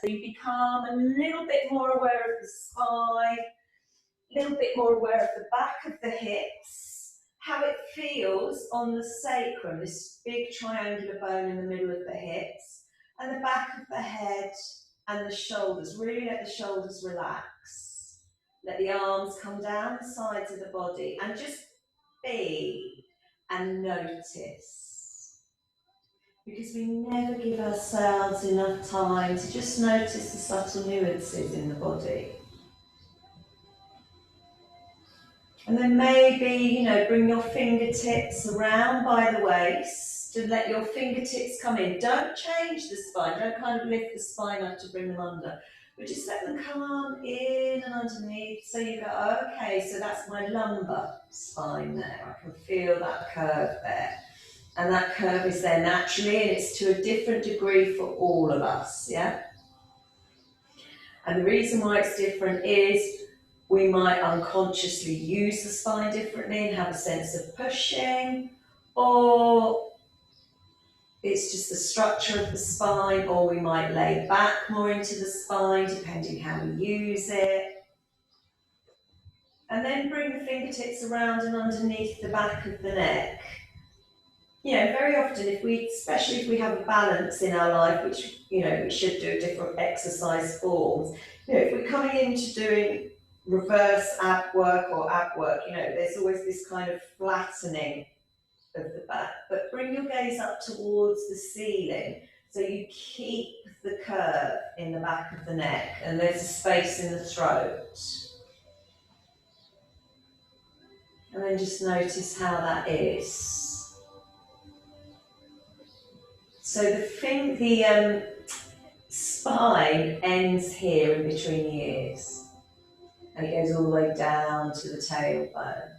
You become a little bit more aware of the spine, a little bit more aware of the back of the hips, how it feels on the sacrum, this big triangular bone in the middle of the hips, and the back of the head and the shoulders. Really let the shoulders relax. Let the arms come down the sides of the body and just be and notice. Because we never give ourselves enough time to just notice the subtle nuances in the body. And then maybe, bring your fingertips around by the waist and let your fingertips come in. Don't change the spine, don't kind of lift the spine up to bring them under, but just let them come in and underneath. So you go, okay, so that's my lumbar spine there. I can feel that curve there. And that curve is there naturally, and it's to a different degree for all of us, yeah? And the reason why it's different is we might unconsciously use the spine differently and have a sense of pushing, or it's just the structure of the spine, or we might lay back more into the spine depending how we use it. And then bring the fingertips around and underneath the back of the neck. Very often, especially if we have a balance in our life, which, we should do different exercise forms, if we're coming into doing reverse ab work or ab work, there's always this kind of flattening of the back, but bring your gaze up towards the ceiling so you keep the curve in the back of the neck and there's a space in the throat. And then just notice how that is. So the spine ends here in between the ears. And it goes all the way down to the tailbone.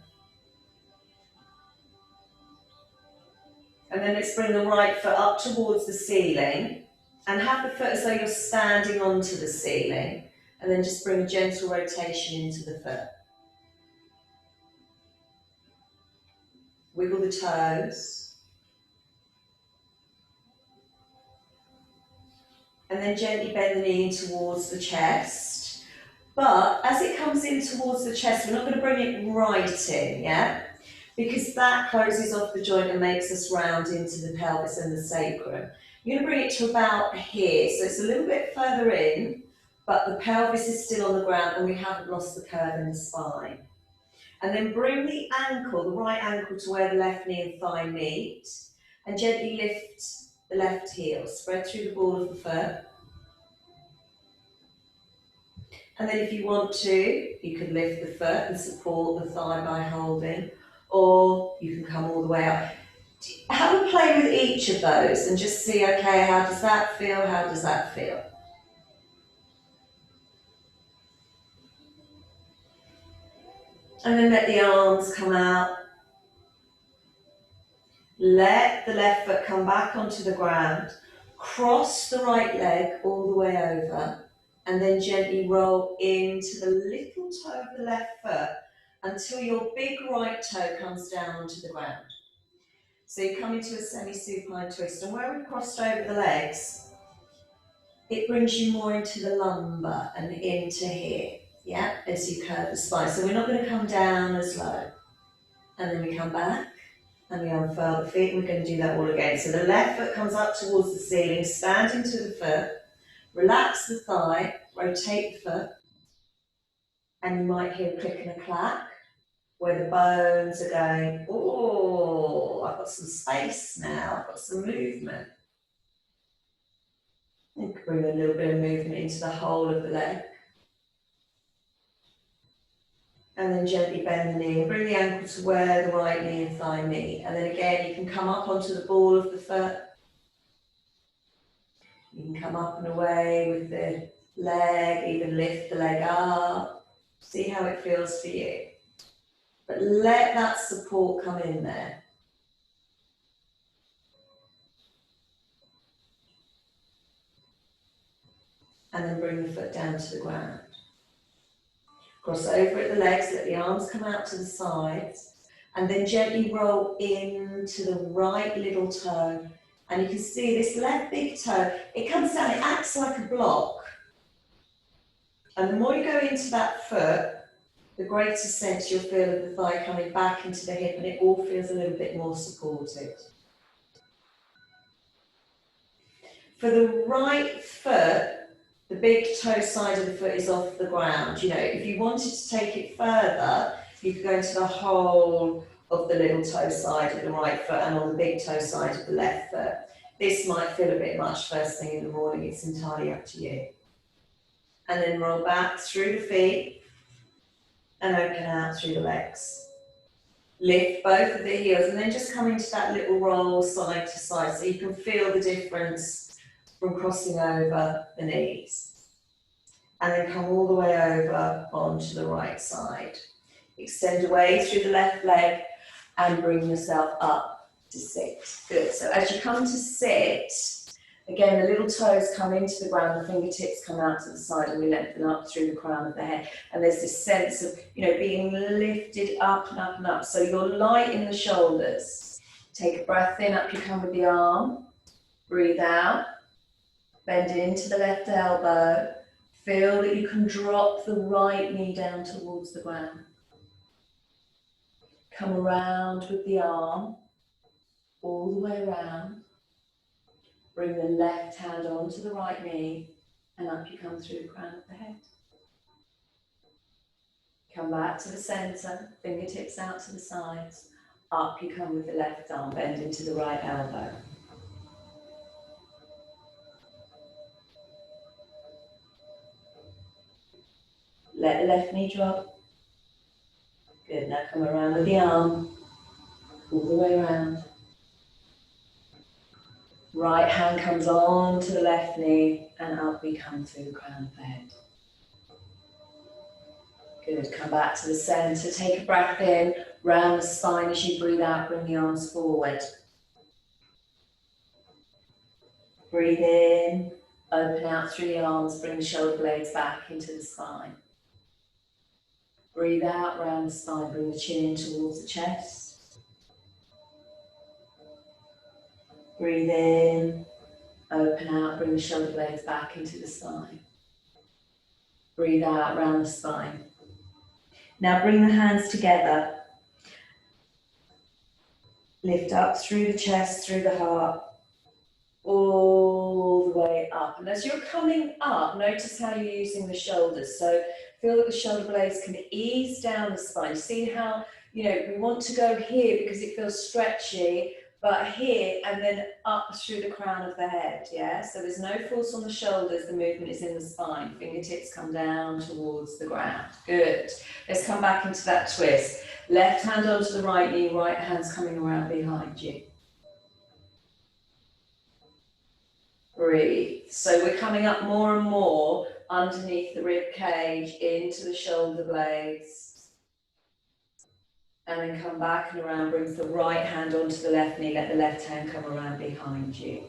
And then let's bring the right foot up towards the ceiling and have the foot as though you're standing onto the ceiling. And then just bring a gentle rotation into the foot. Wiggle the toes. And then gently bend the knee in towards the chest. But as it comes in towards the chest, we're not going to bring it right in, yeah? Because that closes off the joint and makes us round into the pelvis and the sacrum. You're going to bring it to about here, so it's a little bit further in, but the pelvis is still on the ground and we haven't lost the curve in the spine. And then bring the ankle, the right ankle, to where the left knee and thigh meet, and gently lift the left heel, spread through the ball of the foot. And then if you want to, you can lift the foot and support the thigh by holding, or you can come all the way up. Have a play with each of those and just see, okay, how does that feel? How does that feel? And then let the arms come out. Let the left foot come back onto the ground. Cross the right leg all the way over. And then gently roll into the little toe of the left foot until your big right toe comes down onto the ground. So you come into a semi-supine twist, and where we've crossed over the legs, it brings you more into the lumbar and into here, yeah, as you curve the spine. So we're not going to come down as low. And then we come back, and we unfurl the feet, and we're going to do that all again. So the left foot comes up towards the ceiling, stand into the foot, relax the thigh, rotate the foot, and you might hear a click and a clack where the bones are going, oh, I've got some space now, I've got some movement. You can bring a little bit of movement into the whole of the leg. And then gently bend the knee and bring the ankle to where the right knee and thigh meet. And then again, you can come up onto the ball of the foot. You can come up and away with the leg, even lift the leg up. See how it feels for you. But let that support come in there. And then bring the foot down to the ground. Cross over at the legs, let the arms come out to the sides, and then gently roll into the right little toe. And you can see this left big toe, it comes down, it acts like a block. And the more you go into that foot, the greater sense you'll feel of the thigh coming back into the hip, and it all feels a little bit more supported. For the right foot, the big toe side of the foot is off the ground. You know, if you wanted to take it further, you could go into the whole of the little toe side of the right foot and on the big toe side of the left foot. This might feel a bit much first thing in the morning, it's entirely up to you. And then roll back through the feet and open out through the legs. Lift both of the heels and then just come into that little roll side to side so you can feel the difference from crossing over the knees. And then come all the way over onto the right side. Extend away through the left leg and bring yourself up to sit. Good. So as you come to sit, again, the little toes come into the ground, the fingertips come out to the side, and we lengthen up through the crown of the head. And there's this sense of, you know, being lifted up and up and up. So you're light in the shoulders. Take a breath in, up you come with the arm. Breathe out. Bend into the left elbow. Feel that you can drop the right knee down towards the ground. Come around with the arm, all the way around. Bring the left hand onto the right knee, and up you come through the crown of the head. Come back to the center, fingertips out to the sides. Up you come with the left arm, bend into the right elbow. Let the left knee drop. Good, now come around with the arm, all the way around. Right hand comes on to the left knee, and up we come through the crown of the head. Good, come back to the center, take a breath in, round the spine as you breathe out, bring the arms forward. Breathe in, open out through the arms, bring the shoulder blades back into the spine. Breathe out, round the spine, bring the chin in towards the chest. Breathe in, open out, bring the shoulder blades back into the spine. Breathe out, round the spine. Now bring the hands together. Lift up through the chest, through the heart, all the way up. And as you're coming up, notice how you're using the shoulders. So feel that the shoulder blades can ease down the spine. See how, you know, we want to go here because it feels stretchy, but here and then up through the crown of the head, yeah? So there's no force on the shoulders, the movement is in the spine. Fingertips come down towards the ground. Good. Let's come back into that twist. Left hand onto the right knee, right hand's coming around behind you. Breathe. So we're coming up more and more underneath the rib cage, into the shoulder blades. And then come back and around, brings the right hand onto the left knee, let the left hand come around behind you.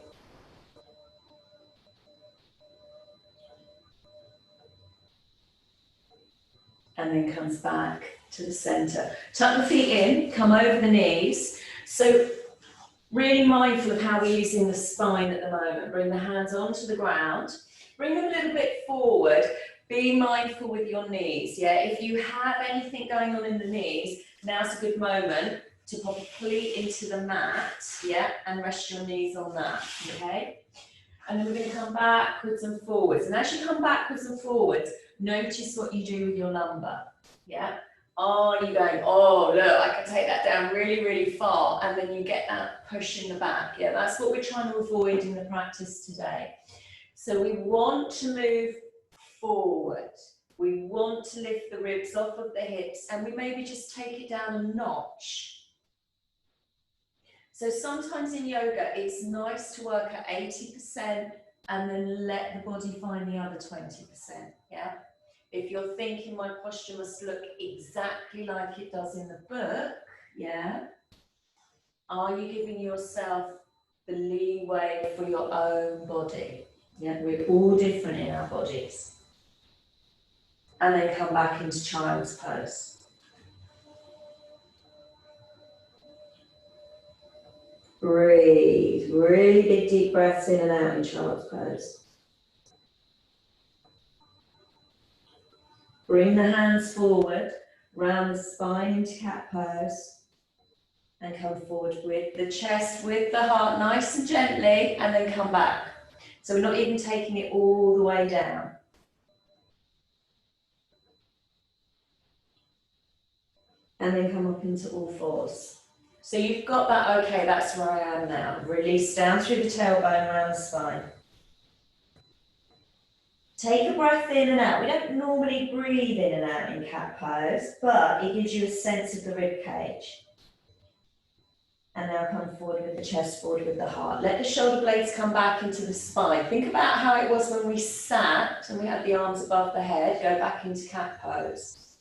And then comes back to the center. Tuck the feet in, come over the knees. So really mindful of how we're using the spine at the moment. Bring the hands onto the ground. Bring them a little bit forward. Be mindful with your knees, yeah? If you have anything going on in the knees, now's a good moment to pop a pleat into the mat, yeah? And rest your knees on that, okay? And then we're going to come backwards and forwards. And as you come backwards and forwards, notice what you do with your lumbar, yeah? Are you going, oh, look, I can take that down really, really far, and then you get that push in the back, yeah? That's what we're trying to avoid in the practice today. So we want to move forward. We want to lift the ribs off of the hips, and we maybe just take it down a notch. So sometimes in yoga, it's nice to work at 80% and then let the body find the other 20%, yeah? If you're thinking my posture must look exactly like it does in the book, yeah? Are you giving yourself the leeway for your own body? Yeah, we're all different in our bodies. And then come back into child's pose. Breathe, really big deep breaths in and out in child's pose. Bring the hands forward, round the spine into cat pose, and come forward with the chest, with the heart, nice and gently, and then come back. So we're not even taking it all the way down. And then come up into all fours. So you've got that, okay, that's where I am now. Release down through the tailbone, around the spine. Take a breath in and out. We don't normally breathe in and out in cat pose, but it gives you a sense of the rib cage. And now come forward with the chest, forward with the heart. Let the shoulder blades come back into the spine. Think about how it was when we sat and we had the arms above the head. Go back into cat pose.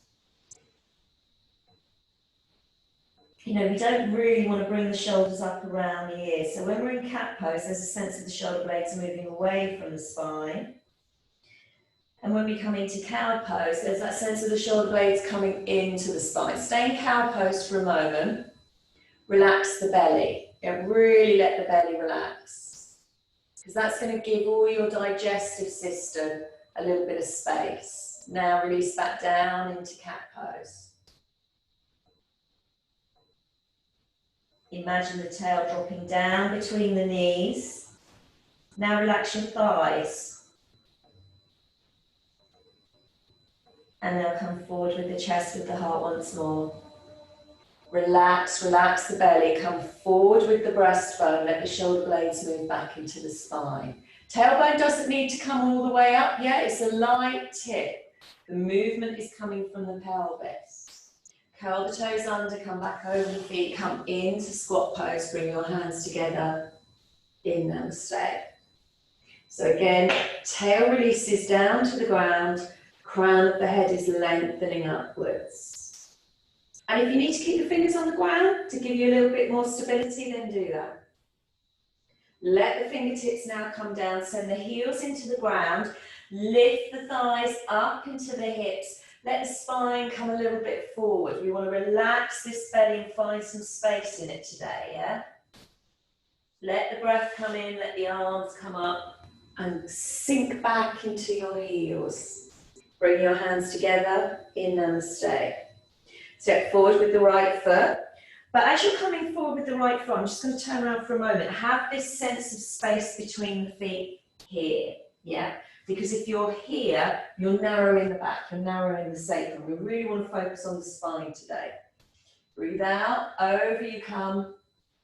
You know, we don't really want to bring the shoulders up around the ears. So when we're in cat pose, there's a sense of the shoulder blades moving away from the spine. And when we come into cow pose, there's that sense of the shoulder blades coming into the spine. Stay in cow pose for a moment. Relax the belly. Really let the belly relax. Because that's going to give all your digestive system a little bit of space. Now release back down into cat pose. Imagine the tail dropping down between the knees. Now relax your thighs. And now come forward with the chest, with the heart once more. Relax, relax the belly. Come forward with the breastbone. Let the shoulder blades move back into the spine. Tailbone doesn't need to come all the way up yet. It's a light tip. The movement is coming from the pelvis. Curl the toes under, come back over the feet, come into squat pose. Bring your hands together in Namaste. So again, tail releases down to the ground. Crown of the head is lengthening upwards. And if you need to keep your fingers on the ground to give you a little bit more stability, then do that. Let the fingertips now come down, send the heels into the ground, lift the thighs up into the hips, let the spine come a little bit forward. We want to relax this belly and find some space in it today, yeah? Let the breath come in, let the arms come up and sink back into your heels. Bring your hands together in Namaste. Step forward with the right foot. But as you're coming forward with the right foot, I'm just going to turn around for a moment. Have this sense of space between the feet here. Yeah? Because if you're here, you're narrowing the back, you're narrowing the sacrum. We really want to focus on the spine today. Breathe out, over you come,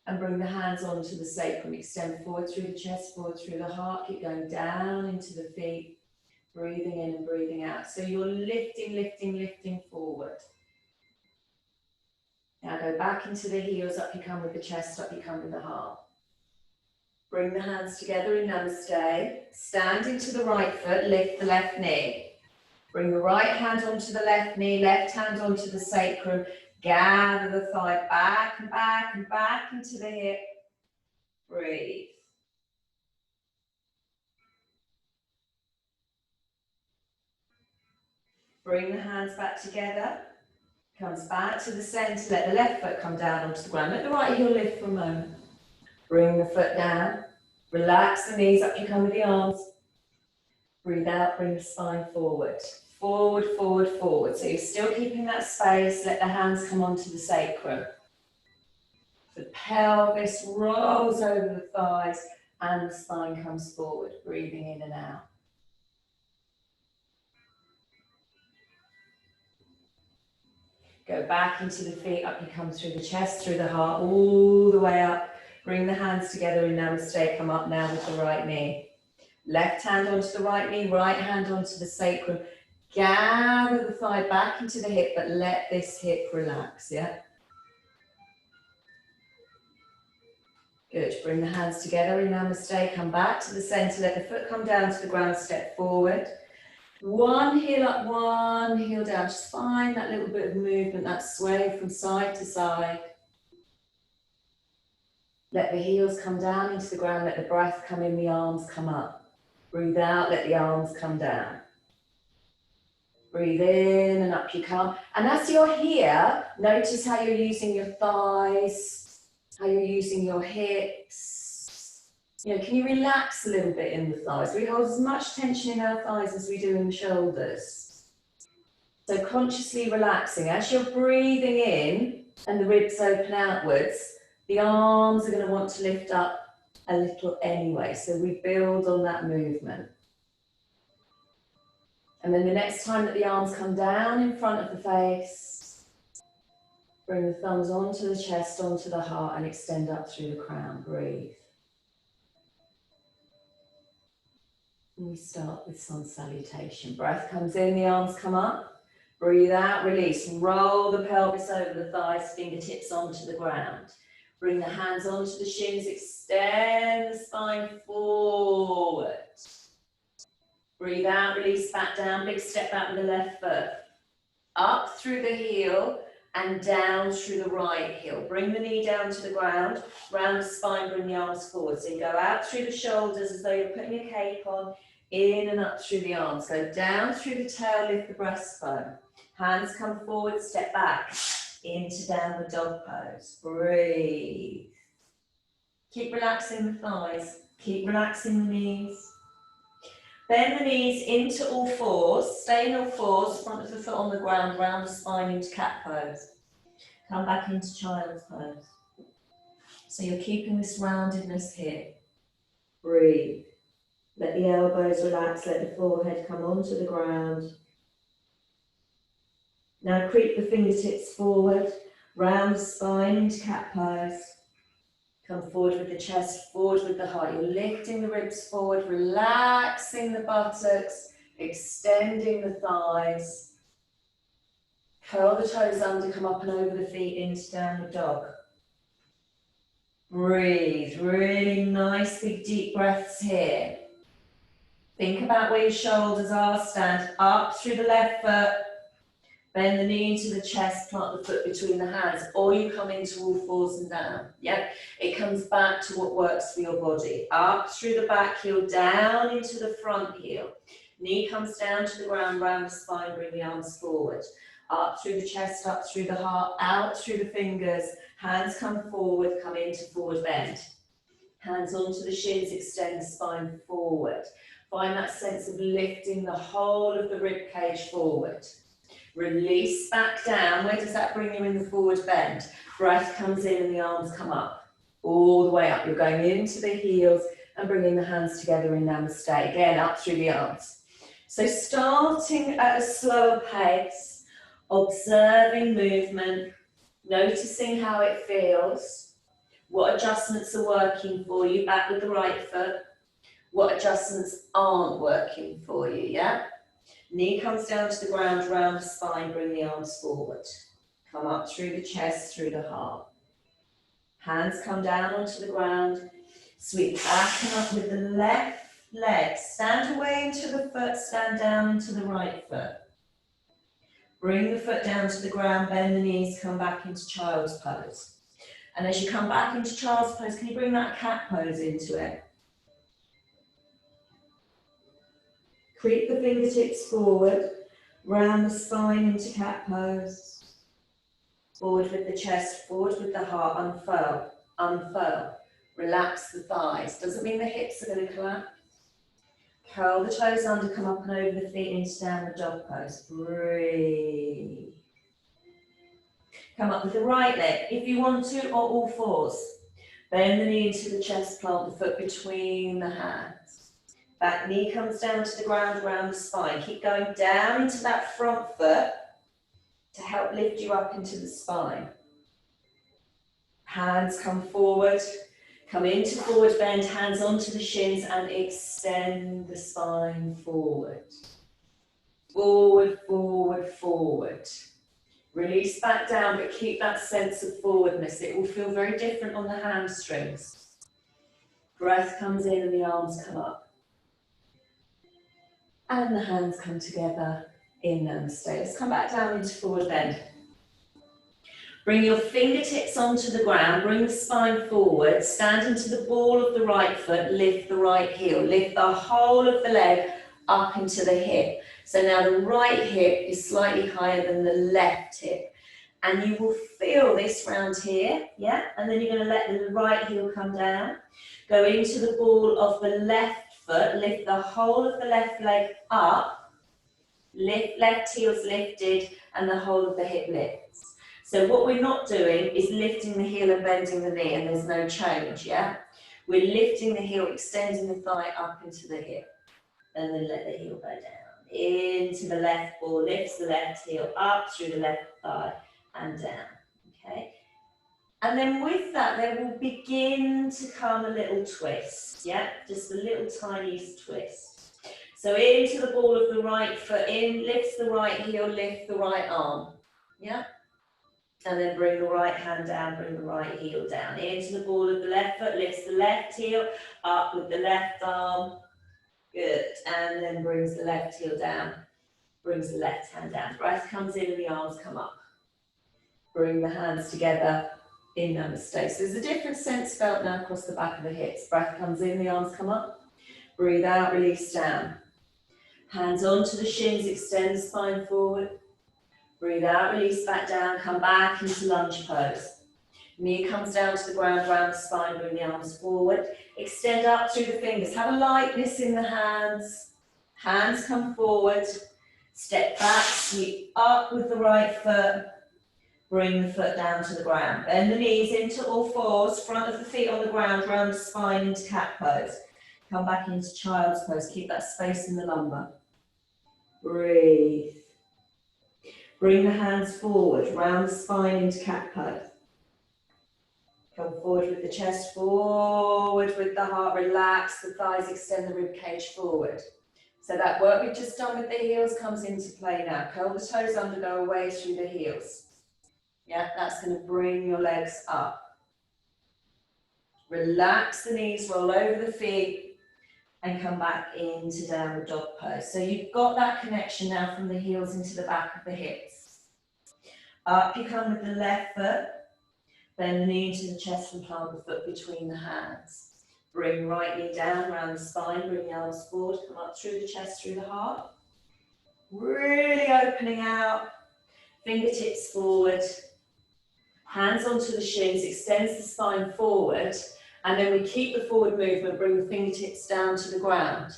and bring the hands onto the sacrum. Extend forward through the chest, forward through the heart. Keep going down into the feet. Breathing in and breathing out. So you're lifting, lifting, lifting forward. Now go back into the heels, up you come with the chest, up you come with the heart. Bring the hands together in Namaste. Stand into the right foot, lift the left knee. Bring the right hand onto the left knee, left hand onto the sacrum. Gather the thigh back and back and back into the hip. Breathe. Bring the hands back together. Comes back to the centre. Let the left foot come down onto the ground. Let the right heel lift for a moment. Bring the foot down. Relax the knees, up you come with the arms. Breathe out, bring the spine forward. Forward, forward, forward. So you're still keeping that space. Let the hands come onto the sacrum. The pelvis rolls over the thighs and the spine comes forward. Breathing in and out. Go back into the feet, up you come through the chest, through the heart, all the way up. Bring the hands together in Namaste. Come up now with the right knee. Left hand onto the right knee, right hand onto the sacrum. Gather the thigh back into the hip, but let this hip relax, yeah? Good. Bring the hands together in Namaste. Come back to the center. Let the foot come down to the ground. Step forward. One heel up, one heel down. Just find that little bit of movement, that sway from side to side. Let the heels come down into the ground. Let the breath come in, the arms come up. Breathe out, let the arms come down. Breathe in and up you come. And as you're here, notice how you're using your thighs, how you're using your hips. You know, can you relax a little bit in the thighs? We hold as much tension in our thighs as we do in the shoulders. So consciously relaxing. As you're breathing in and the ribs open outwards, the arms are going to want to lift up a little anyway. So we build on that movement. And then the next time that the arms come down in front of the face, bring the thumbs onto the chest, onto the heart, and extend up through the crown. Breathe. And we start with sun salutation. Breath comes in, the arms come up. Breathe out, release. Roll the pelvis over the thighs, fingertips onto the ground. Bring the hands onto the shins, extend the spine forward. Breathe out, release back down, big step back with the left foot. Up through the heel and down through the right heel. Bring the knee down to the ground, round the spine, bring the arms forward. So you go out through the shoulders as though you're putting a cape on, in and up through the arms. Go down through the tail, lift the breastbone. Hands come forward, step back into downward dog pose. Breathe. Keep relaxing the thighs, keep relaxing the knees. Bend the knees into all fours, stay in all fours, front of the foot on the ground, round the spine into cat pose. Come back into child's pose. So you're keeping this roundedness here. Breathe. Let the elbows relax, let the forehead come onto the ground. Now creep the fingertips forward, round the spine into cat pose. Come forward with the chest, forward with the heart. You're lifting the ribs forward, relaxing the buttocks, extending the thighs. Curl the toes under, come up and over the feet into downward dog. Breathe, really nice big deep breaths here. Think about where your shoulders are, stand up through the left foot. Bend the knee into the chest, plant the foot between the hands, or you come into all fours and down. Yeah, it comes back to what works for your body. Up through the back heel, down into the front heel. Knee comes down to the ground, round the spine, bring the arms forward. Up through the chest, up through the heart, out through the fingers. Hands come forward, come into forward bend. Hands onto the shins, extend the spine forward. Find that sense of lifting the whole of the rib cage forward. Release back down. Where does that bring you in the forward bend? Breath comes in and the arms come up. All the way up. You're going into the heels and bringing the hands together in Namaste. Again, up through the arms. So starting at a slower pace, observing movement, noticing how it feels, what adjustments are working for you, back with the right foot, what adjustments aren't working for you, yeah? Knee comes down to the ground, round the spine, bring the arms forward. Come up through the chest, through the heart. Hands come down onto the ground. Sweep back and up with the left leg. Stand away into the foot, stand down into the right foot. Bring the foot down to the ground, bend the knees, come back into child's pose. And as you come back into child's pose, can you bring that cat pose into it? Creep the fingertips forward, round the spine into cat pose. Forward with the chest, forward with the heart, unfurl, unfurl. Relax the thighs. Doesn't mean the hips are going to collapse. Curl the toes under, come up and over the feet into downward dog pose. Breathe. Come up with the right leg, if you want to, or all fours. Bend the knee into the chest, plant the foot between the hands. Back knee comes down to the ground, round the spine. Keep going down into that front foot to help lift you up into the spine. Hands come forward, come into forward bend, hands onto the shins and extend the spine forward. Forward, forward, forward. Release back down, but keep that sense of forwardness. It will feel very different on the hamstrings. Breath comes in and the arms come up. And the hands come together in Namaste. Let's come back down into forward bend. Bring your fingertips onto the ground, bring the spine forward, stand into the ball of the right foot, lift the right heel, lift the whole of the leg up into the hip. So now the right hip is slightly higher than the left hip. And you will feel this round here, yeah? And then you're going to let the right heel come down. Go into the ball of the left foot, lift the whole of the left leg up. left heel's lifted and the whole of the hip lifts. So what we're not doing is lifting the heel and bending the knee, and there's no change, yeah? We're lifting the heel, extending the thigh up into the hip, and then let the heel go down. Into the left ball, lifts the left heel up through the left thigh and down, okay? And then with that, there will begin to come a little twist, yeah? Just a little tiny twist. So into the ball of the right foot, in, lifts the right heel, lift the right arm, yeah? And then bring the right hand down, bring the right heel down. Into the ball of the left foot, lifts the left heel, up with the left arm, good. And then brings the left heel down, brings the left hand down. Breath comes in and the arms come up. Bring the hands together in Namaste. So there's a different sense felt now across the back of the hips. Breath comes in, the arms come up. Breathe out, release down. Hands onto the shins, extend the spine forward. Breathe out, release back down, come back into lunge pose. Knee comes down to the ground, round the spine, bring the arms forward. Extend up through the fingers. Have a lightness in the hands. Hands come forward. Step back, sweep up with the right foot. Bring the foot down to the ground. Bend the knees into all fours, front of the feet on the ground, round the spine into cat pose. Come back into child's pose. Keep that space in the lumbar. Breathe. Bring the hands forward, round the spine into cat pose. Come forward with the chest, forward with the heart, relax the thighs, extend the rib cage forward. So that work we've just done with the heels comes into play now. Curl the toes under, go away through the heels. Yeah, that's going to bring your legs up. Relax the knees, roll over the feet, and come back into downward dog pose. So you've got that connection now from the heels into the back of the hips. Up you come with the left foot, bend the knee into the chest and plant the foot between the hands. Bring right knee down, round the spine, bring the arms forward, come up through the chest, through the heart. Really opening out, fingertips forward, hands onto the shins, extends the spine forward, and then we keep the forward movement, bring the fingertips down to the ground.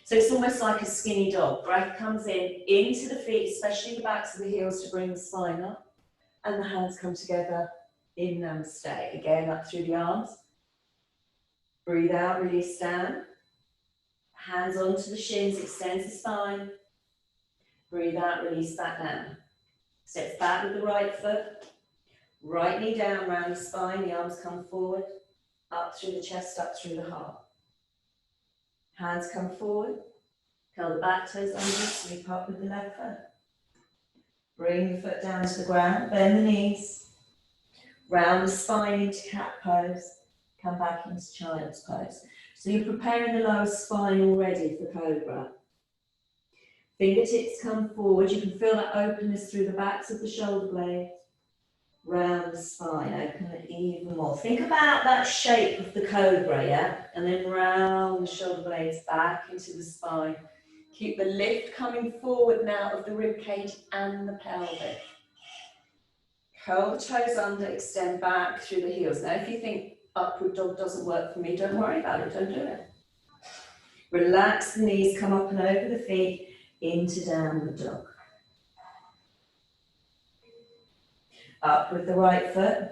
So it's almost like a skinny dog. Breath comes in, into the feet, especially the backs of the heels to bring the spine up, and the hands come together in Namaste. Again, up through the arms. Breathe out, release down. Hands onto the shins, extends the spine. Breathe out, release back down. Step back with the right foot. Right knee down, round the spine, the arms come forward. Up through the chest, up through the heart. Hands come forward. Curl the back toes under, sweep up with the left foot. Bring the foot down to the ground, bend the knees. Round the spine into cat pose. Come back into child's pose. So you're preparing the lower spine already for cobra. Fingertips come forward. You can feel that openness through the backs of the shoulder blades. Round the spine, open it even more. Think about that shape of the cobra, yeah? And then round the shoulder blades back into the spine. Keep the lift coming forward now of the rib cage and the pelvic. Curl the toes under, extend back through the heels. Now if you think upward dog doesn't work for me, don't worry about it, don't do it. Relax the knees, come up and over the feet into downward dog. Up with the right foot,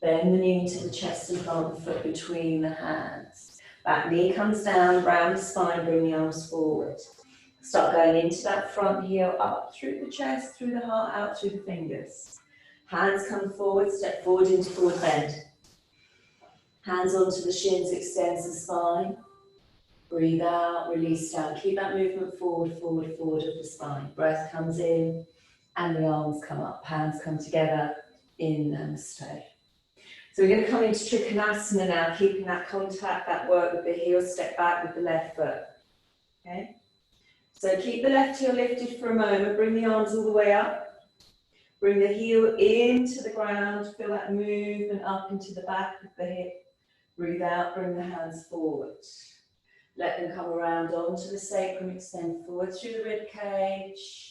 bend the knee into the chest and plant the foot between the hands. Back knee comes down, round the spine, bring the arms forward. Start going into that front heel, up through the chest, through the heart, out through the fingers. Hands come forward, step forward into forward bend. Hands onto the shins, extends the spine. Breathe out, release down. Keep that movement forward, forward, forward of the spine. Breath comes in. And the arms come up, hands come together in Namaste. So we're going to come into Trikonasana now, keeping that contact, that work with the heel, step back with the left foot. Okay? So keep the left heel lifted for a moment, bring the arms all the way up. Bring the heel into the ground, feel that movement up into the back of the hip. Breathe out, bring the hands forward. Let them come around onto the sacrum, extend forward through the rib cage.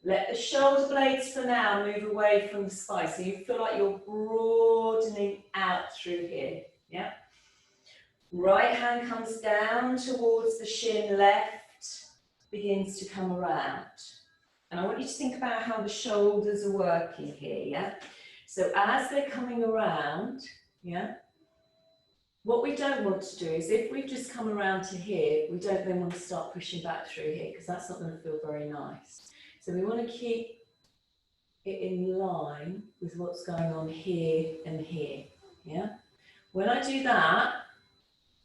Let the shoulder blades for now move away from the spine. So you feel like you're broadening out through here. Yeah. Right hand comes down towards the shin left, begins to come around. And I want you to think about how the shoulders are working here, yeah? So as they're coming around, yeah, what we don't want to do is if we've just come around to here, we don't then want to start pushing back through here because that's not going to feel very nice. So we want to keep it in line with what's going on here and here, yeah? When I do that,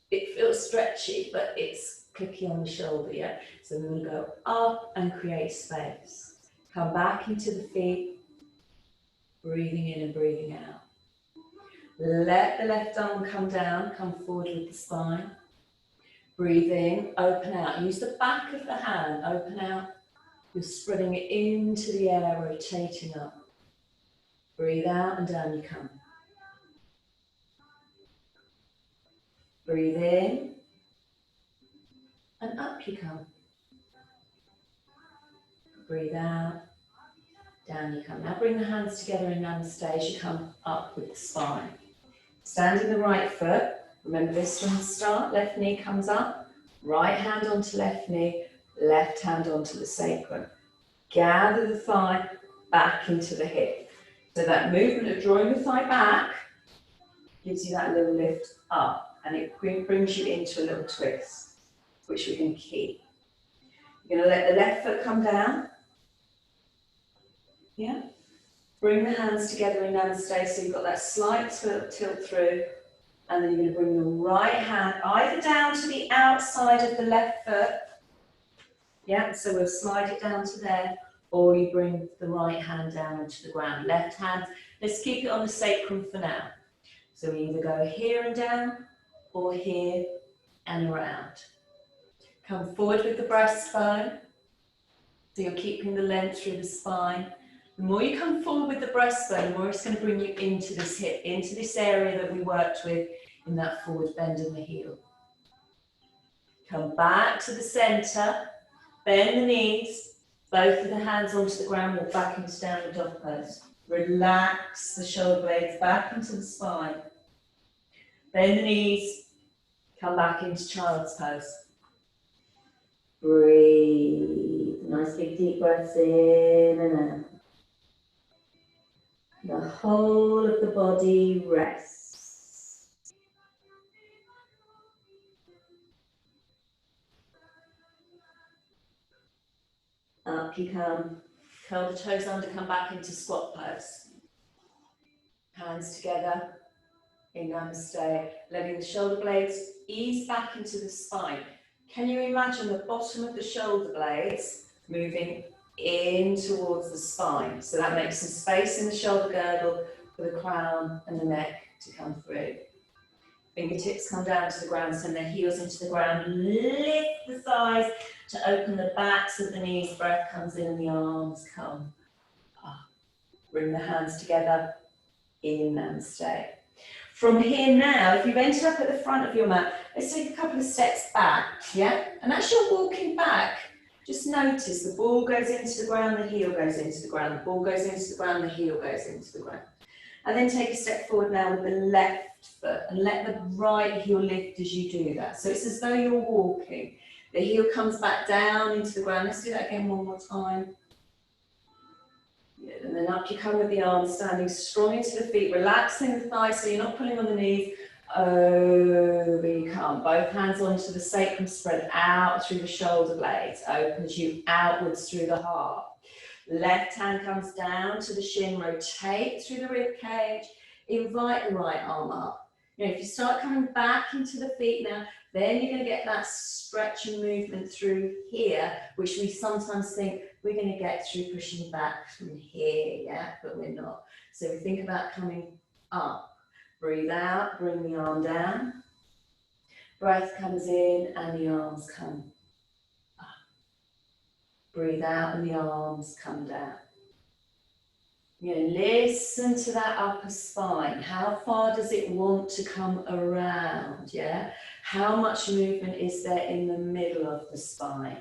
it feels stretchy, but it's clicky on the shoulder, yeah? So we're going to go up and create space. Come back into the feet, breathing in and breathing out. Let the left arm come down, come forward with the spine. Breathe in, open out. Use the back of the hand, open out. You're spreading it into the air, rotating up. Breathe out and down you come. Breathe in and up you come. Breathe out, down you come. Now bring the hands together in Namaste as you come up with the spine. Stand in the right foot. Remember this from the start. Left knee comes up. Right hand onto left knee. Left hand onto the sacrum. Gather the thigh back into the hip. So that movement of drawing the thigh back gives you that little lift up. And it brings you into a little twist, which we can keep. You're going to let the left foot come down. Yeah. Bring the hands together in Namaste, so you've got that slight tilt through, and then you're going to bring the right hand either down to the outside of the left foot, yeah, so we'll slide it down to there, or you bring the right hand down onto the ground. Left hand, let's keep it on the sacrum for now. So we either go here and down, or here and around. Come forward with the breastbone, so you're keeping the length through the spine. The more you come forward with the breastbone, the more it's going to bring you into this hip, into this area that we worked with in that forward bend in the heel. Come back to the center, bend the knees, both of the hands onto the ground, walk back into downward dog pose. Relax the shoulder blades back into the spine. Bend the knees, come back into child's pose. Breathe, nice big deep breaths in and out. The whole of the body rests. Up you come. Curl the toes under, come back into squat pose. Hands together in Namaste. Letting the shoulder blades ease back into the spine. Can you imagine the bottom of the shoulder blades moving in towards the spine? So that makes some space in the shoulder girdle for the crown and the neck to come through. Fingertips come down to the ground, send their heels into the ground, lift the thighs to open the backs of the knees, breath comes in and the arms come up. Bring the hands together in Namaste. From here now, if you've ended up at the front of your mat, let's take a couple of steps back, yeah? And as you're walking back, just notice the ball goes into the ground, the heel goes into the ground, the ball goes into the ground, the heel goes into the ground. And then take a step forward now with the left foot and let the right heel lift as you do that. So it's as though you're walking. The heel comes back down into the ground. Let's do that again one more time. Good. And then up you come with the arms, standing strong into the feet, relaxing the thighs so you're not pulling on the knees. Over you come. Both hands onto the sacrum, spread out through the shoulder blades. Opens you outwards through the heart. Left hand comes down to the shin, rotate through the rib cage, invite the right arm up. You know, if you start coming back into the feet now, then you're going to get that stretch and movement through here, which we sometimes think we're going to get through pushing back from here, yeah, but we're not. So we think about coming up. Breathe out, bring the arm down. Breath comes in and the arms come up. Breathe out and the arms come down. You know, listen to that upper spine. How far does it want to come around, yeah? How much movement is there in the middle of the spine?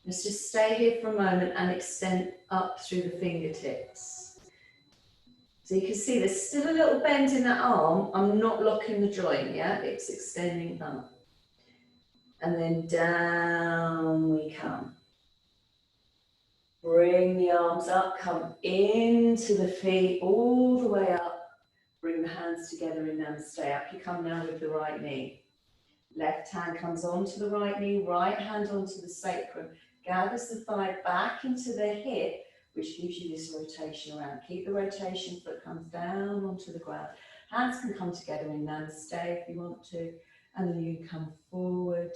Let's just stay here for a moment and extend up through the fingertips. So you can see there's still a little bend in that arm. I'm not locking the joint, yeah? It's extending up. And then down we come. Bring the arms up, come into the feet, all the way up. Bring the hands together in Namaste. Up you come now with the right knee. Left hand comes onto the right knee, right hand onto the sacrum. Gathers the thigh back into the hip, which gives you this rotation around. Keep the rotation, foot comes down onto the ground. Hands can come together in Namaste if you want to. And then you come forward.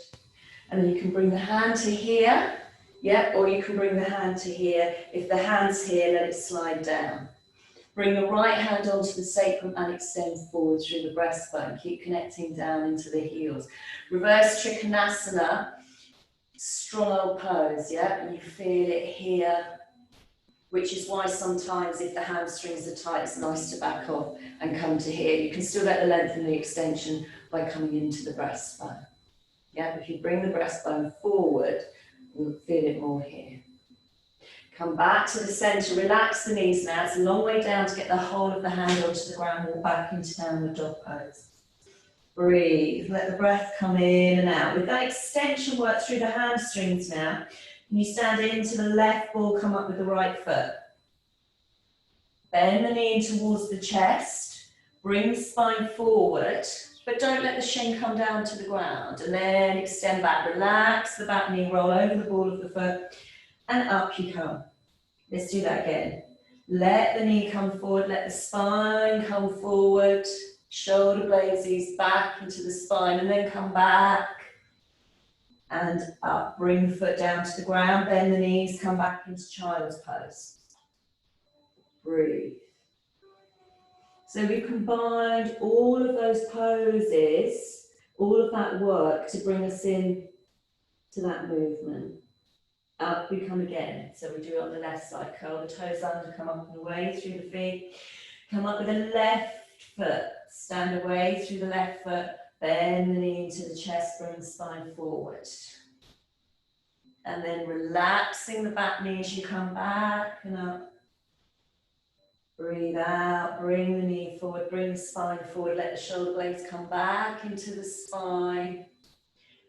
And then you can bring the hand to here. Yeah, or you can bring the hand to here. If the hand's here, let it slide down. Bring the right hand onto the sacrum and extend forward through the breastbone. Keep connecting down into the heels. Reverse Trikonasana, strong old pose, yeah? And you feel it here, which is why sometimes if the hamstrings are tight, it's nice to back off and come to here. You can still get the length and the extension by coming into the breastbone. Yeah, if you bring the breastbone forward, you'll feel it more here. Come back to the centre, relax the knees now. It's a long way down to get the whole of the hand onto the ground, walk back into downward dog pose. Breathe, let the breath come in and out. With that extension work through the hamstrings now, can you stand into the left ball, come up with the right foot. Bend the knee towards the chest, bring the spine forward, but don't let the shin come down to the ground. And then extend back, relax the back knee, roll over the ball of the foot, and up you come. Let's do that again. Let the knee come forward, let the spine come forward, shoulder blades ease back into the spine, and then come back and up. Bring the foot down to the ground, bend the knees, come back into child's pose. Breathe. So we combined all of those poses, all of that work to bring us in to that movement. Up we come again. So we do it on the left side. Curl the toes under, come up and away through the feet. Come up with the left foot. Stand away through the left foot. Bend the knee into the chest, bring the spine forward. And then relaxing the back knee as you come back and up. Breathe out, bring the knee forward, bring the spine forward. Let the shoulder blades come back into the spine.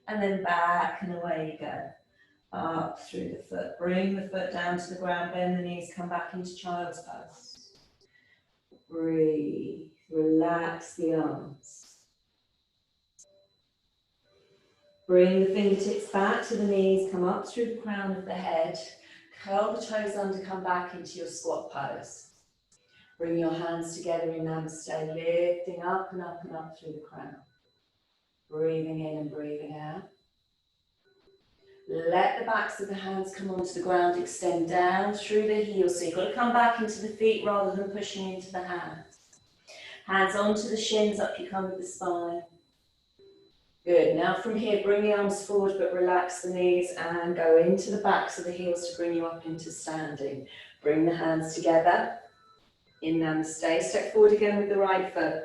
And then back and away you go. Up through the foot, bring the foot down to the ground, bend the knees, come back into child's pose. Breathe, relax the arms. Bring the fingertips back to the knees, come up through the crown of the head, curl the toes under, come back into your squat pose. Bring your hands together in Namaste, lifting up and up and up through the crown. Breathing in and breathing out. Let the backs of the hands come onto the ground, extend down through the heels. So you've got to come back into the feet rather than pushing into the hands. Hands onto the shins, up you come with the spine. Good, now from here, bring the arms forward but relax the knees and go into the backs of the heels to bring you up into standing. Bring the hands together in Namaste. Step forward again with the right foot.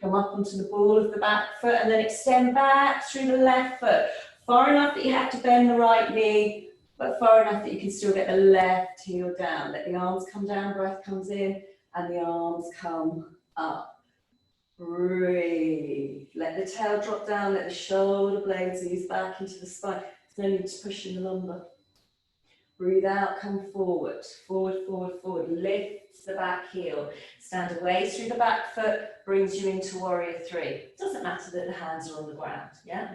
Come up onto the ball of the back foot and then extend back through the left foot. Far enough that you have to bend the right knee, but far enough that you can still get the left heel down. Let the arms come down, breath comes in, and the arms come up. Breathe. Let the tail drop down, let the shoulder blades ease back into the spine. There's no need to push in the lumbar. Breathe out, come forward, forward, forward, forward. Lift the back heel. Stand away through the back foot, brings you into warrior three. It doesn't matter that the hands are on the ground, yeah?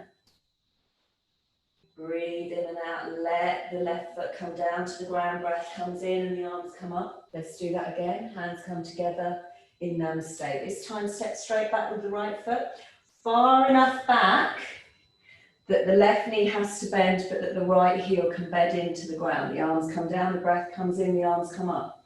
Breathe in and out, let the left foot come down to the ground, breath comes in and the arms come up. Let's do that again, hands come together in Namaste. This time step straight back with the right foot, far enough back that the left knee has to bend but that the right heel can bed into the ground. The arms come down, the breath comes in, the arms come up.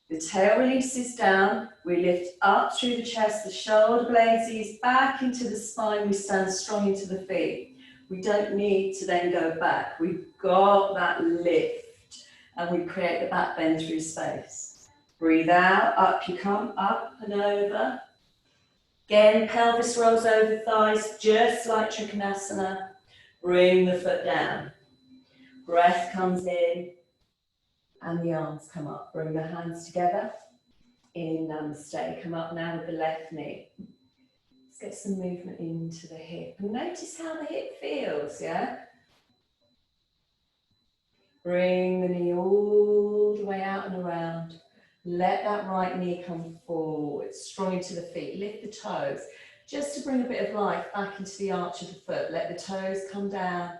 The tail releases down, we lift up through the chest, the shoulder blades ease back into the spine, we stand strong into the feet. We don't need to then go back. We've got that lift and we create the back bend through space. Breathe out, up you come, up and over. Again, pelvis rolls over thighs, just like Trikonasana. Bring the foot down. Breath comes in and the arms come up. Bring the hands together in Namaste. Come up now with the left knee. get some movement into the hip. And notice how the hip feels, yeah? Bring the knee all the way out and around. Let that right knee come forward, strong into the feet. Lift the toes, just to bring a bit of life back into the arch of the foot. Let the toes come down,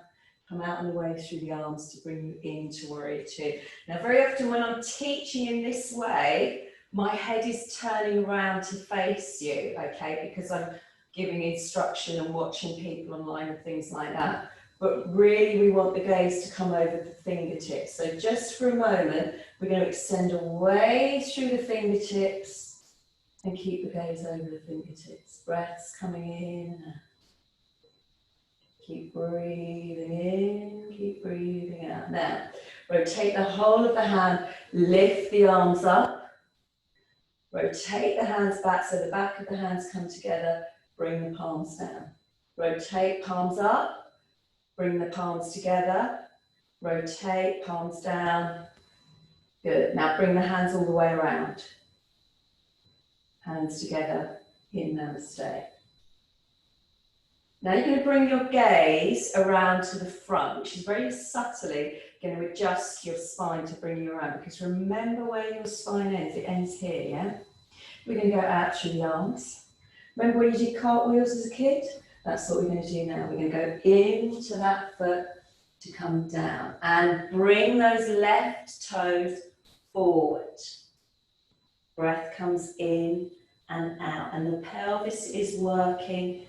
come out and away through the arms to bring you into Warrior Two. Now, very often when I'm teaching in this way, my head is turning around to face you, okay, because I'm giving instruction and watching people online and things like that. But really we want the gaze to come over the fingertips. So just for a moment, we're going to extend away through the fingertips and keep the gaze over the fingertips. Breaths coming in and out. Keep breathing in, keep breathing out. Now, rotate the whole of the hand, lift the arms up. Rotate the hands back so the back of the hands come together. Bring the palms down. Rotate, palms up. Bring the palms together. Rotate, palms down. Good. Now bring the hands all the way around. Hands together in Namaste. Now you're going to bring your gaze around to the front, which is very subtly going to adjust your spine to bring you around. Because remember where your spine ends. It ends here, yeah? We're going to go out through the arms. Remember when you did cartwheels as a kid? That's what we're going to do now. We're going to go into that foot to come down and bring those left toes forward. Breath comes in and out, and the pelvis is working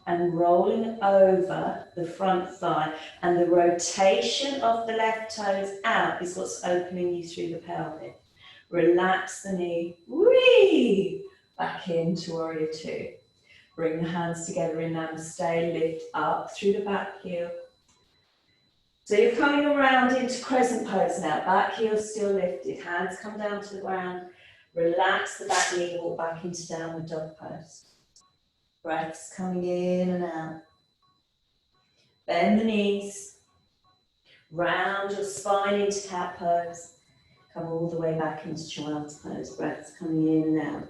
and rolling over the front thigh, and the rotation of the left toes out is what's opening you through the pelvic. Relax the knee, whee, back into Warrior Two. Bring the hands together in Namaste, lift up through the back heel. So you're coming around into crescent pose now, back heel still lifted, hands come down to the ground, relax the back knee, walk back into downward dog pose. Breaths coming in and out. Bend the knees, round your spine into cat pose, come all the way back into child's pose, breaths coming in and out.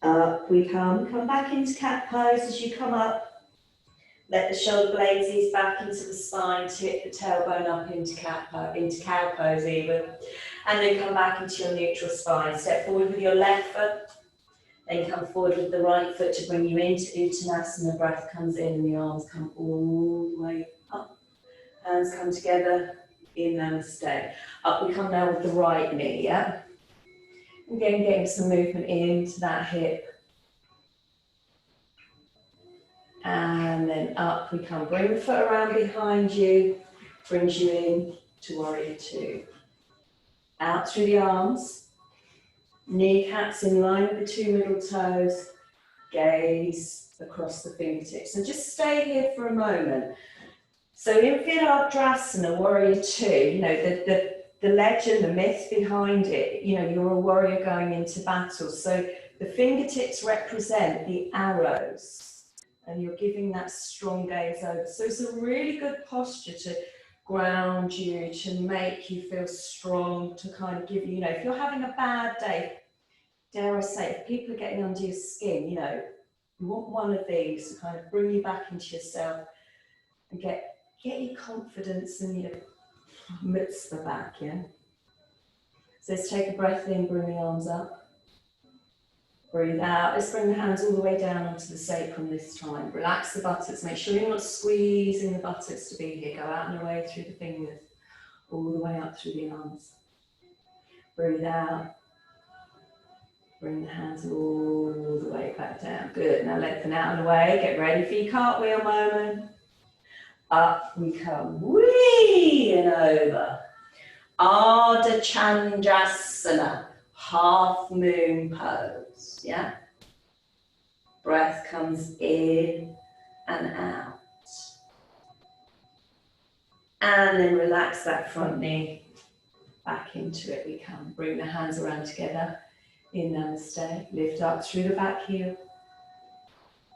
Up we come back into cat pose. As you come up, let the shoulder blades ease back into the spine, tip the tailbone up into cow pose even, and then come back into your neutral spine. Step forward with your left foot, then come forward with the right foot to bring you into Uttanasana. Breath comes in and the arms come all the way up. Hands come together in Namaste. Up we come now with the right knee, yeah? Again, getting some movement into that hip. And then up we come. Bring the foot around behind you. Brings you in to Warrior Two. Out through the arms. Kneecaps in line with the two middle toes. Gaze across the fingertips. And just stay here for a moment. So in Virabhadrasana, Warrior Two, you know, the legend, the myth behind it, you know, you're a warrior going into battle. So the fingertips represent the arrows, and you're giving that strong gaze over. So it's a really good posture to ground you, to make you feel strong, to kind of give you, you know, if you're having a bad day, dare I say, if people are getting under your skin, you know, you want one of these to kind of bring you back into yourself and get your confidence and your mitzvah back, yeah? So let's take a breath in, bring the arms up. Breathe out. Let's bring the hands all the way down onto the sacrum this time. Relax the buttocks. Make sure you're not squeezing the buttocks to be here. Go out and away through the fingers, all the way up through the arms. Breathe out. Bring the hands all the way back down. Good. Now lengthen out and away. Get ready for your cartwheel moment. Up we come, whee, and over. Ardha Chandrasana, half moon pose, yeah? Breath comes in and out. And then relax that front knee, back into it we come. Bring the hands around together in Namaste. Lift up through the back heel,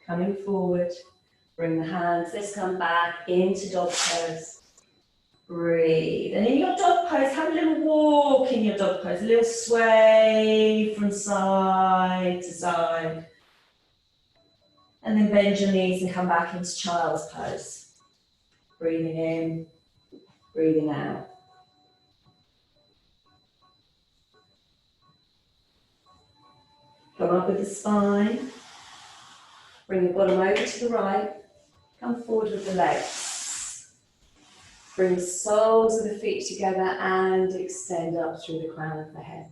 coming forward. Bring the hands, let's come back into dog pose. Breathe. And in your dog pose, have a little walk in your dog pose, a little sway from side to side. And then bend your knees and come back into child's pose. Breathing in, breathing out. Come up with the spine. Bring the bottom over to the right. Come forward with the legs. Bring the soles of the feet together and extend up through the crown of the head.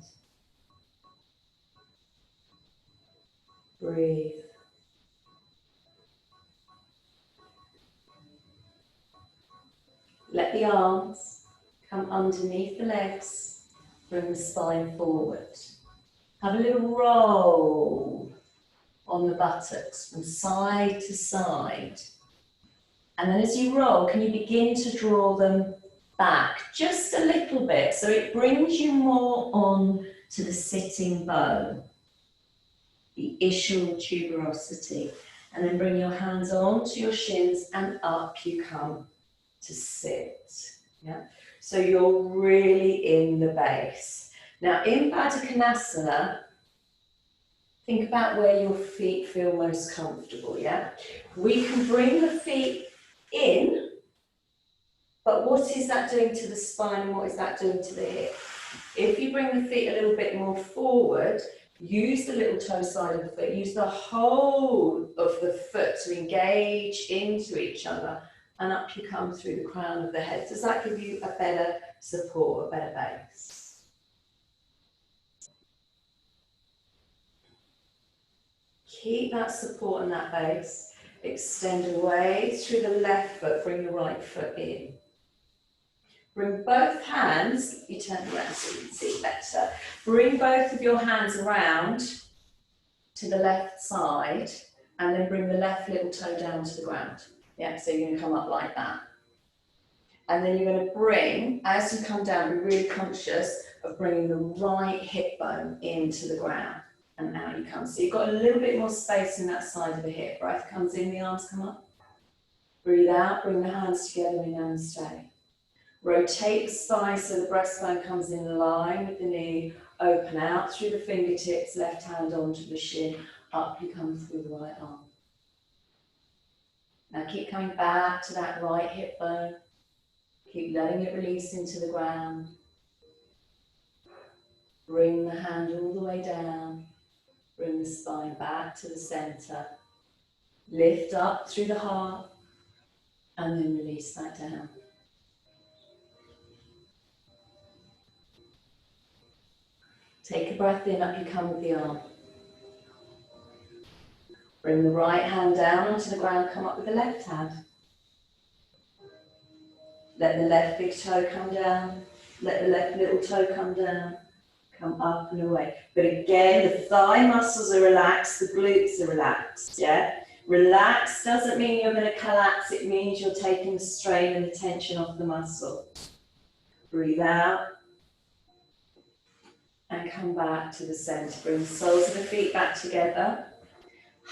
Breathe. Let the arms come underneath the legs. Bring the spine forward. Have a little roll on the buttocks from side to side. And then as you roll, can you begin to draw them back just a little bit so it brings you more on to the sitting bone, the ischial tuberosity. And then bring your hands onto your shins and up you come to sit. Yeah? So you're really in the base. Now in Baddha Konasana, think about where your feet feel most comfortable, yeah? We can bring the feet in, but what is that doing to the spine and what is that doing to the hip? If you bring the feet a little bit more forward, use the little toe side of the foot, use the whole of the foot to engage into each other, and up you come through the crown of the head. Does that give you a better support, a better base? Keep that support and that base. Extend away through the left foot, bring the right foot in. Bring both hands, you turn around so you can see better. Bring both of your hands around to the left side and then bring the left little toe down to the ground. Yeah, so you're going to come up like that. And then you're going to bring, as you come down, be really conscious of bringing the right hip bone into the ground. And out you come. So you've got a little bit more space in that side of the hip. Breath comes in, the arms come up. Breathe out, bring the hands together in Namaste. Rotate the spine so the breastbone comes in line with the knee. Open out through the fingertips, left hand onto the shin. Up you come through the right arm. Now keep coming back to that right hip bone. Keep letting it release into the ground. Bring the hand all the way down. Bring the spine back to the center. Lift up through the heart and then release that down. Take a breath in, up you come with the arm. Bring the right hand down onto the ground, come up with the left hand. Let the left big toe come down. Let the left little toe come down. Come up and away. But again, the thigh muscles are relaxed, the glutes are relaxed, yeah? Relaxed doesn't mean you're going to collapse, it means you're taking the strain and the tension off the muscle. Breathe out. And come back to the center. Bring the soles of the feet back together.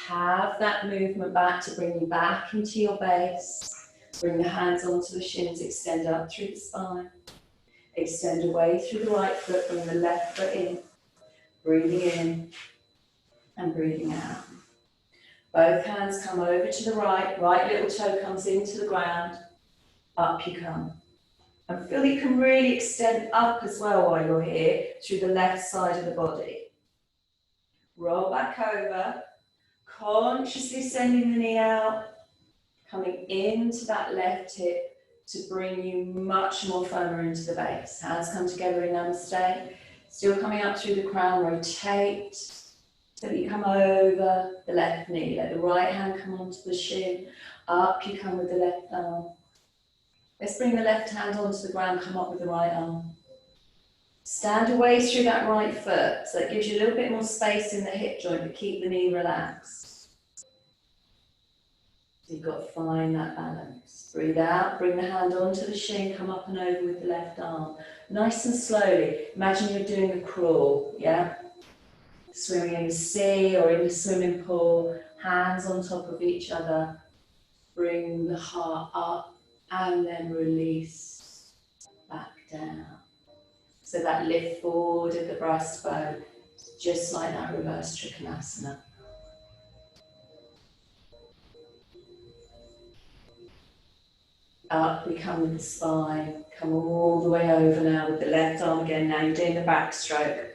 Have that movement back to bring you back into your base. Bring the hands onto the shins, extend up through the spine. Extend away through the right foot, bring the left foot in. Breathing in and breathing out. Both hands come over to the right. Right little toe comes into the ground. Up you come. And feel you can really extend up as well while you're here through the left side of the body. Roll back over, consciously sending the knee out, coming into that left hip to bring you much more firmer into the base. Hands come together in Namaste. Still coming up through the crown, rotate so that you come over the left knee. Let the right hand come onto the shin. Up you come with the left arm. Let's bring the left hand onto the ground, come up with the right arm. Stand away through that right foot, so that gives you a little bit more space in the hip joint, but keep the knee relaxed. So you've got to find that balance. Breathe out, bring the hand onto the shin, come up and over with the left arm. Nice and slowly. Imagine you're doing a crawl, yeah? Swimming in the sea or in the swimming pool, hands on top of each other. Bring the heart up and then release. down. So that lift forward of the breastbone, just like that reverse Trikonasana. Up we come with the spine, come all the way over now with the left arm again. Now you're doing the backstroke.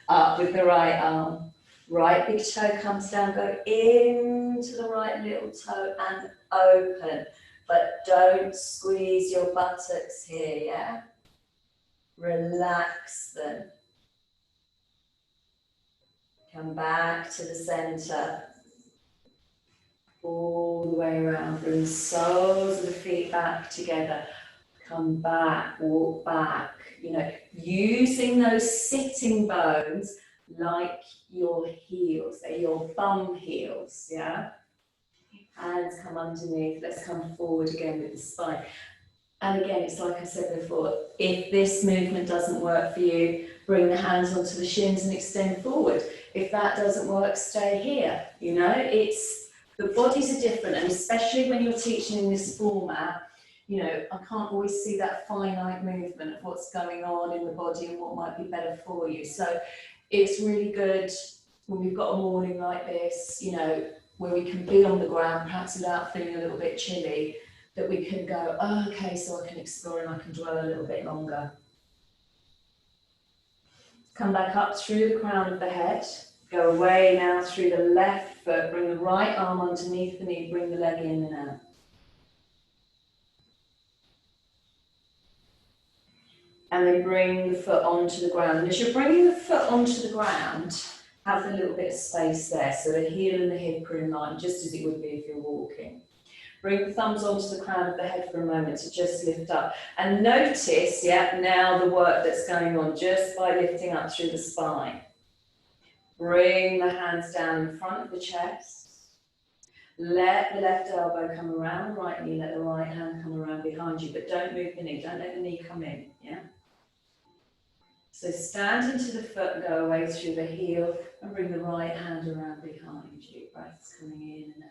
Up with the right arm. Right big toe comes down, go into the right little toe and open. But don't squeeze your buttocks here, yeah? Relax them. Come back to the center. All the way around. Bring the soles of the feet back together. Come back, walk back. You know, using those sitting bones like your heels. They're your bum heels, yeah? Hands come underneath. Let's come forward again with the spine. And again, it's like I said before, if this movement doesn't work for you, bring the hands onto the shins and extend forward. If that doesn't work, stay here. You know, the bodies are different, and especially when you're teaching in this format, you know, I can't always see that finite movement of what's going on in the body and what might be better for you. So it's really good when we've got a morning like this, you know, where we can be on the ground, perhaps without feeling a little bit chilly, that we can go, oh, okay, so I can explore and I can dwell a little bit longer. Come back up through the crown of the head. Go away now through the left foot. Bring the right arm underneath the knee. Bring the leg in and out. And then bring the foot onto the ground. And as you're bringing the foot onto the ground, have a little bit of space there. So the heel and the hip are in line, just as it would be if you're walking. Bring the thumbs onto the crown of the head for a moment to just lift up. And notice, yeah, now the work that's going on just by lifting up through the spine. Bring the hands down in front of the chest. Let the left elbow come around the right knee, let the right hand come around behind you, but don't move the knee, don't let the knee come in, yeah? So stand into the foot and go away through the heel and bring the right hand around behind you. Breaths coming in and out.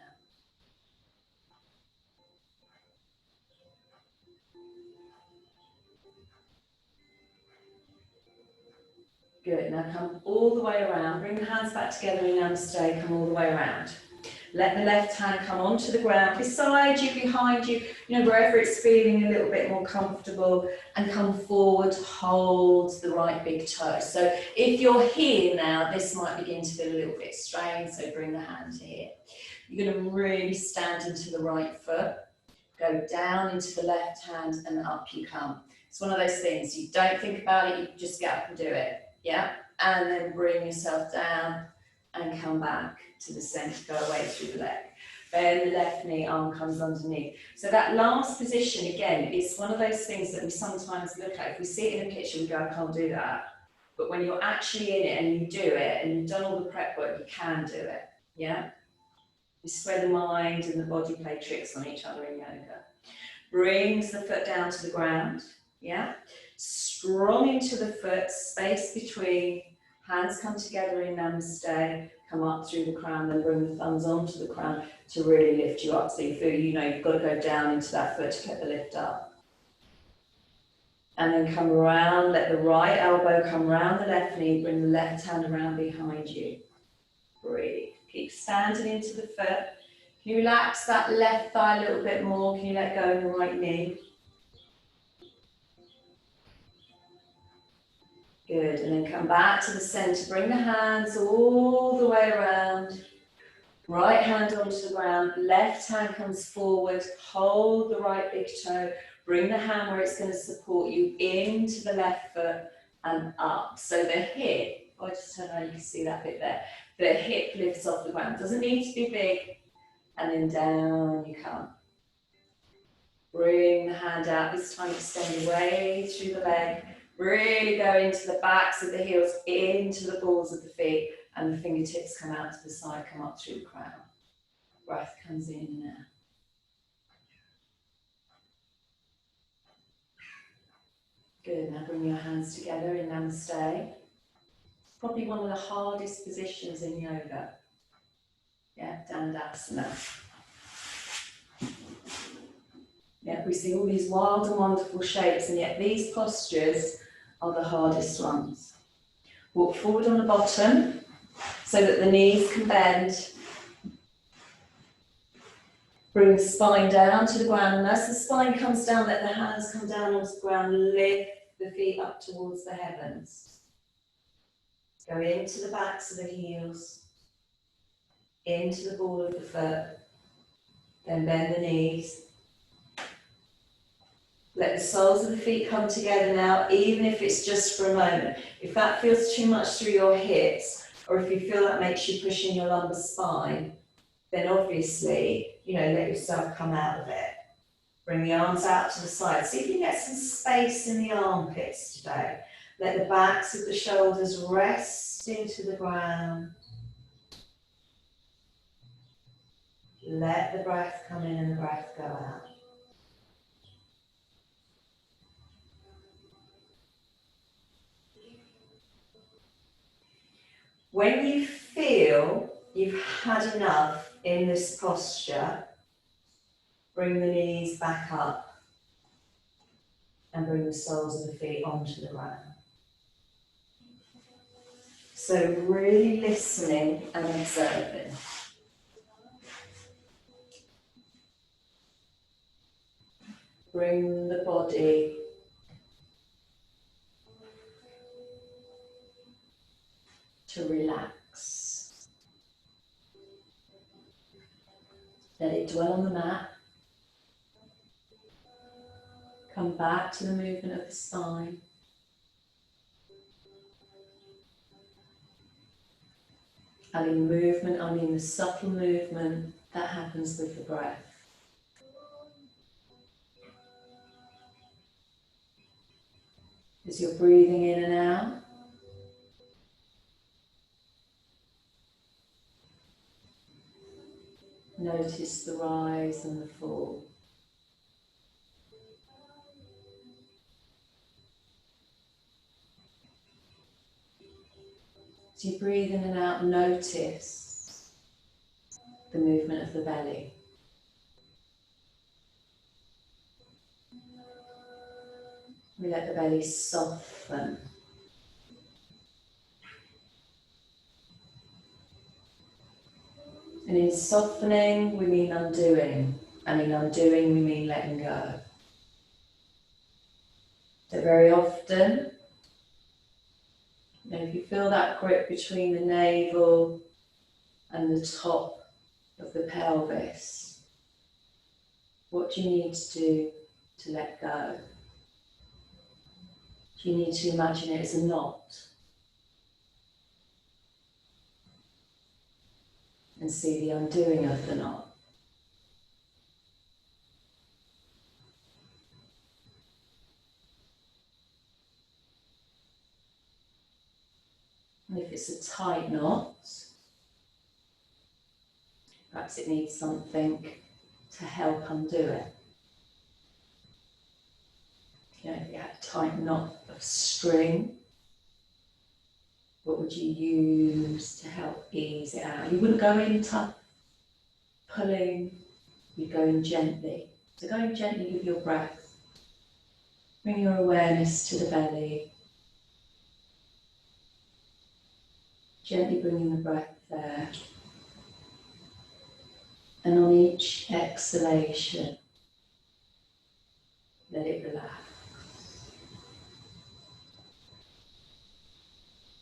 Good, now come all the way around, bring the hands back together in Namaste, come all the way around. Let the left hand come onto the ground, beside you, behind you, you know, wherever it's feeling a little bit more comfortable, and come forward, hold the right big toe. So if you're here now, this might begin to feel a little bit strange, so bring the hand to here. You're going to really stand into the right foot, go down into the left hand, and up you come. It's one of those things, you don't think about it, you just get up and do it. Yeah, and then bring yourself down and come back to the centre, go away through the leg. Bend the left knee, arm comes underneath. So that last position, again, is one of those things that we sometimes look at. If we see it in a picture, we go, I can't do that. But when you're actually in it and you do it, and you've done all the prep work, you can do it, yeah? It's where the mind and the body play tricks on each other in yoga. Brings the foot down to the ground, yeah? Strong into the foot, space between, hands come together in Namaste, come up through the crown, then bring the thumbs onto the crown to really lift you up. So you feel, you know, you've got to go down into that foot to get the lift up. And then come around, let the right elbow come around the left knee, bring the left hand around behind you. Breathe. Keep standing into the foot. Can you relax that left thigh a little bit more? Can you let go of the right knee? Good, and then come back to the centre, bring the hands all the way around, right hand onto the ground, left hand comes forward, hold the right big toe, bring the hand where it's going to support you into the left foot and up. So the hip, if I just turn around, you can see that bit there, the hip lifts off the ground, doesn't need to be big, and then down you come. Bring the hand out, this time extend away through the leg. Really go into the backs of the heels, into the balls of the feet, and the fingertips come out to the side, come up through the crown. Breath comes in and out. Good, now bring your hands together in Namaste. Probably one of the hardest positions in yoga. Yeah, Dandasana. Yeah, we see all these wild and wonderful shapes, and yet these postures are the hardest ones. Walk forward on the bottom so that the knees can bend. Bring the spine down to the ground, and as the spine comes down, let the hands come down onto the ground, lift the feet up towards the heavens. Go into the backs of the heels, into the ball of the foot, then bend the knees. Let the soles of the feet come together now, even if it's just for a moment. If that feels too much through your hips, or if you feel that makes you push in your lumbar spine, then obviously, let yourself come out of it. Bring the arms out to the side. See if you can get some space in the armpits today. Let the backs of the shoulders rest into the ground. Let the breath come in and the breath go out. When you feel you've had enough in this posture, bring the knees back up and bring the soles of the feet onto the ground. So really listening and observing. Bring the body to relax. Let it dwell on the mat. Come back to the movement of the spine. And in movement, I mean the subtle movement that happens with the breath. As you're breathing in and out, notice the rise and the fall. As you breathe in and out, notice the movement of the belly. We let the belly soften. And in softening, we mean undoing. And in undoing, we mean letting go. So very often, if you feel that grip between the navel and the top of the pelvis, what do you need to do to let go? You need to imagine it as a knot and see the undoing of the knot. And if it's a tight knot, perhaps it needs something to help undo it. If you had a tight knot of string, what would you use to help ease it out? You wouldn't go in tough, pulling, you'd go in gently. So go in gently with your breath. Bring your awareness to the belly. Gently bringing the breath there. And on each exhalation, let it relax.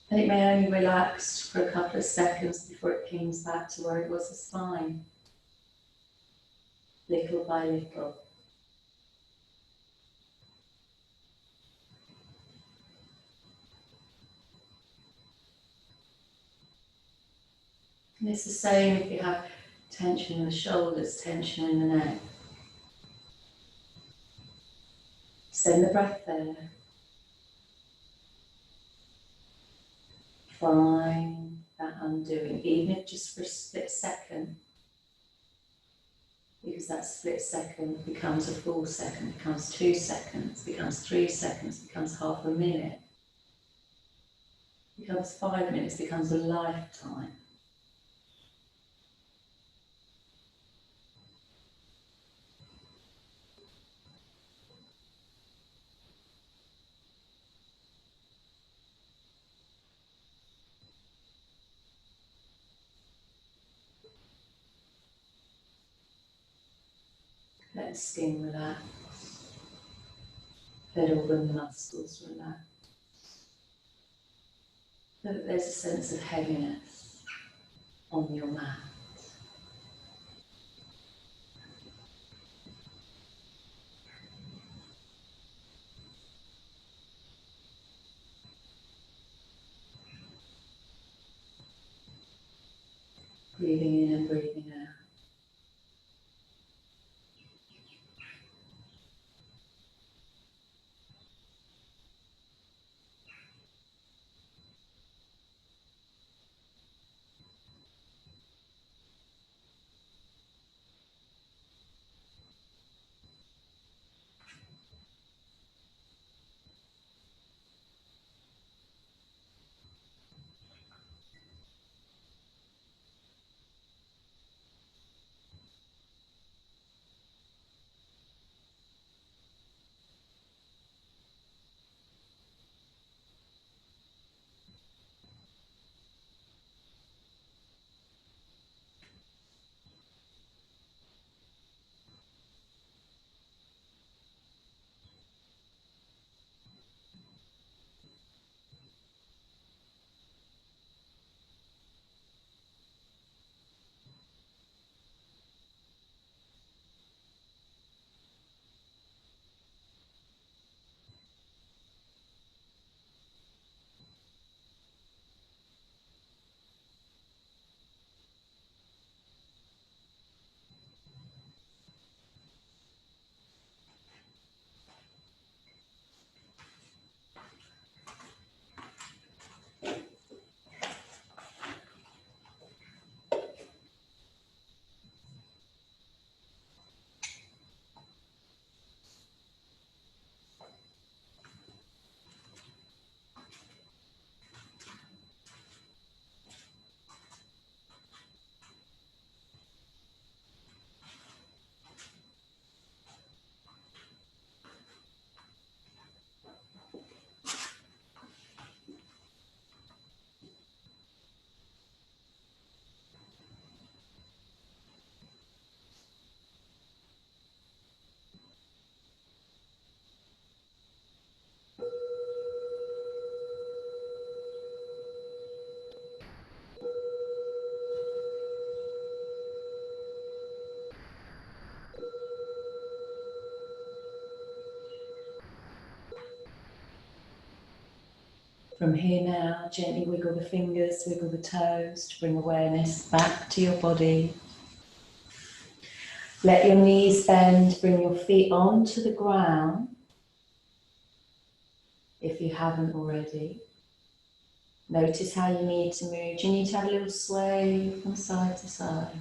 And it may only relax for a couple of seconds before it comes back to where it was, the spine. Little by little. And it's the same if you have tension in the shoulders, tension in the neck. Send the breath there. Find that undoing, even if just for a split second, because that split second becomes a full second, becomes 2 seconds, becomes 3 seconds, becomes half a minute, becomes 5 minutes, becomes a lifetime. Let the skin relax. Let all the muscles relax. So that there's a sense of heaviness on your mat. Breathing in and breathing out. From here now, gently wiggle the fingers, wiggle the toes to bring awareness back to your body. Let your knees bend, bring your feet onto the ground if you haven't already. Notice how you need to move. Do you need to have a little sway from side to side?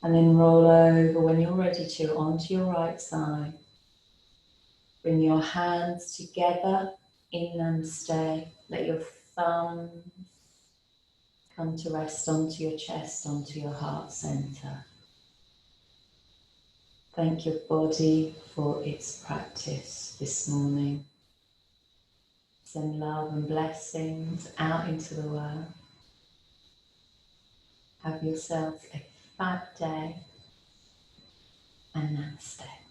And then roll over when you're ready to onto your right side. Bring your hands together in Namaste. Let your thumbs come to rest onto your chest, onto your heart center. Thank your body for its practice this morning. Send love and blessings out into the world. Have yourself a fab day and Namaste.